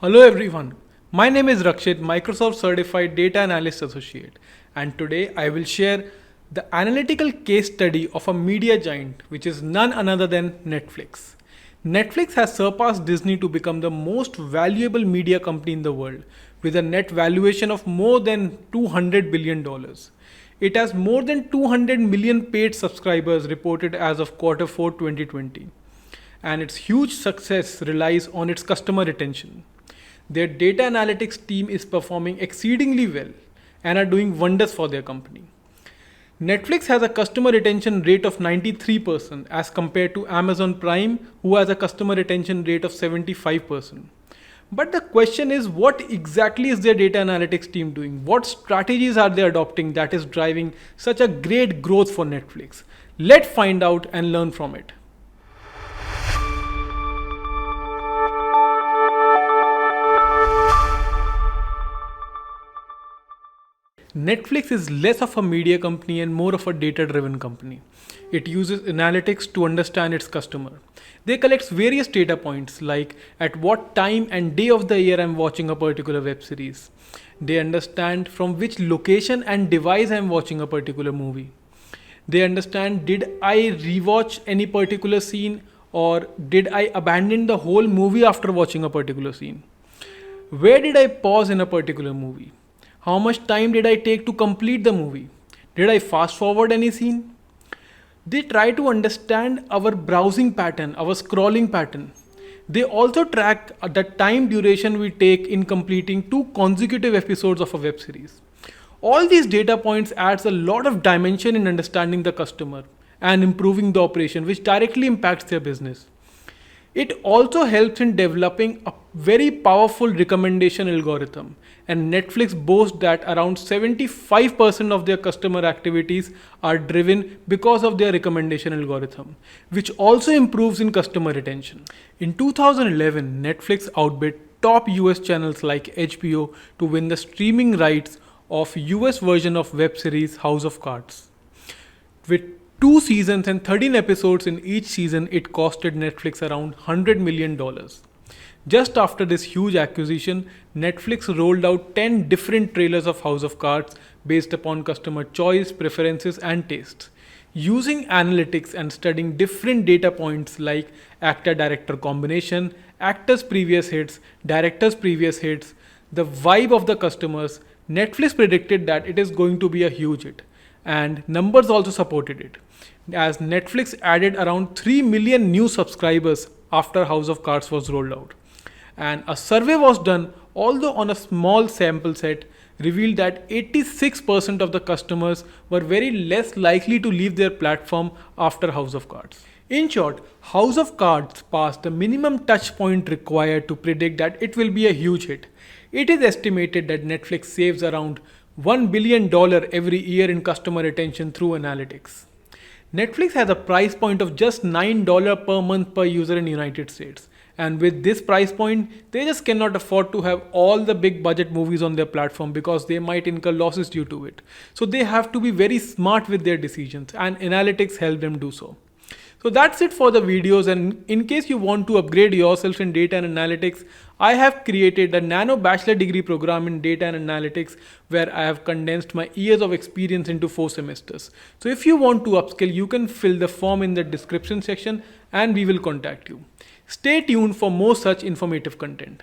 Hello everyone. My name is Rakshit, Microsoft Certified Data Analyst Associate, and today I will share the analytical case study of a media giant which is none other than Netflix. Netflix has surpassed Disney to become the most valuable media company in the world with a net valuation of more than $200 billion. It has more than 200 million paid subscribers reported as of Q4 2020, and its huge success relies on its customer retention. Their data analytics team is performing exceedingly well and are doing wonders for their company. Netflix has a customer retention rate of 93% as compared to Amazon Prime, who has a customer retention rate of 75%. But the question is, what exactly is their data analytics team doing? What strategies are they adopting that is driving such a great growth for Netflix? Let's find out and learn from it. Netflix is less of a media company and more of a data driven company. It uses analytics to understand its customer. They collect various data points like at what time and day of the year I'm watching a particular web series. They understand from which location and device I'm watching a particular movie. They understand, did I rewatch any particular scene or did I abandon the whole movie after watching a particular scene? Where did I pause in a particular movie? How much time did I take to complete the movie? Did I fast forward any scene? They try to understand our browsing pattern, our scrolling pattern. They also track the time duration we take in completing two consecutive episodes of a web series. All these data points adds a lot of dimension in understanding the customer and improving the operation, which directly impacts their business. It also helps in developing a very powerful recommendation algorithm. And Netflix boasts that around 75% of their customer activities are driven because of their recommendation algorithm, which also improves in customer retention. In 2011, Netflix outbid top US channels like HBO to win the streaming rights of US version of web series House of Cards. With 2 seasons and 13 episodes in each season, it costed Netflix around $100 million. Just after this huge acquisition, Netflix rolled out 10 different trailers of House of Cards based upon customer choice, preferences, and tastes. Using analytics and studying different data points like actor director combination, actors' previous hits, directors' previous hits, the vibe of the customers, Netflix predicted that it is going to be a huge hit. And numbers also supported it, as Netflix added around 3 million new subscribers after House of Cards was rolled out. And a survey was done, although on a small sample set, revealed that 86% of the customers were very less likely to leave their platform after House of Cards. In short, House of Cards passed the minimum touch point required to predict that it will be a huge hit. It is estimated that Netflix saves around $1 billion every year in customer retention through analytics. Netflix has a price point of just $9 per month per user in the United States. And with this price point, they just cannot afford to have all the big budget movies on their platform because they might incur losses due to it. So they have to be very smart with their decisions, and analytics help them do so. So that's it for the videos, and in case you want to upgrade yourself in data and analytics, I have created a nano bachelor degree program in data and analytics where I have condensed my years of experience into 4 semesters. So if you want to upskill, you can fill the form in the description section and we will contact you. Stay tuned for more such informative content.